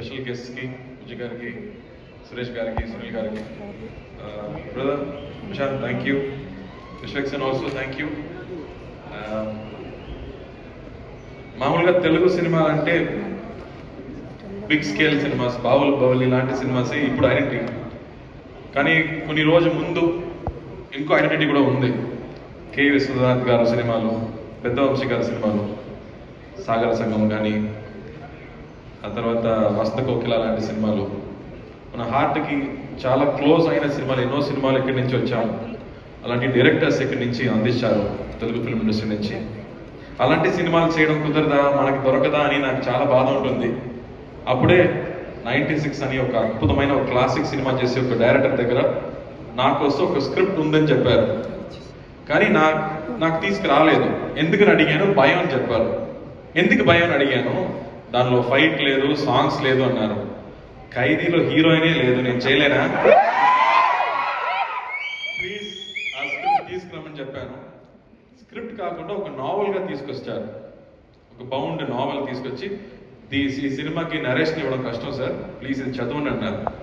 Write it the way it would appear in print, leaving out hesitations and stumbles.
Special గెస్ట్కి Vijay గారికి, సురేష్ గారికి, సునీల్ గారికి, brother Prashanth thank you, Vishwaksen also thank you. మామూలుగా తెలుగు సినిమాలు అంటే బిగ్ స్కేల్ సినిమాస్, బాహుబలి లాంటి సినిమాసే ఇప్పుడు ఐడెంటిటీ. కానీ కొన్ని రోజు ముందు ఇంకో ఐడెంటిటీ కూడా ఉంది. కె విశ్వనాథ్ గారు సినిమాలు, పెద్ద వంశీ గారి సినిమాలు, సాగర సంగం కానీ, ఆ తర్వాత వసంత కోకిల లాంటి సినిమాలు, మన హార్ట్కి చాలా క్లోజ్ అయిన సినిమాలు. ఎన్నో సినిమాలు ఇక్కడి నుంచి వచ్చాము, అలాంటి డైరెక్టర్స్ ఇక్కడి నుంచి అందించారు తెలుగు ఫిల్మ్ ఇండస్ట్రీ నుంచి. అలాంటి సినిమాలు చేయడం కుదరదా, మనకి దొరకదా అని నాకు చాలా బాధ ఉంటుంది. అప్పుడే 96 అని ఒక అద్భుతమైన ఒక క్లాసిక్ సినిమా చేసి ఒక డైరెక్టర్ దగ్గర నాకోసం ఒక స్క్రిప్ట్ ఉందని చెప్పారు. కానీ నాకు తీసుకురాలేదు. ఎందుకని అడిగాను, భయం అని చెప్పారు. ఎందుకు భయం అని అడిగాను, దానిలో ఫైట్ లేదు, సాంగ్స్ లేదు అన్నారు. ఖైదీలో హీరోయినే లేదు, నేను చేయలేనా, ప్లీజ్ ఆ స్క్రిప్ట్ తీసుకురామని చెప్పాను. స్క్రిప్ట్ కాకుండా ఒక నావెల్గా తీసుకొచ్చారు. ఒక బౌండ్ నావెల్ తీసుకొచ్చి, ఈ సినిమాకి నరేషన్ ఇవ్వడం కష్టం సార్, ప్లీజ్ ఇది చదవండి అన్నారు.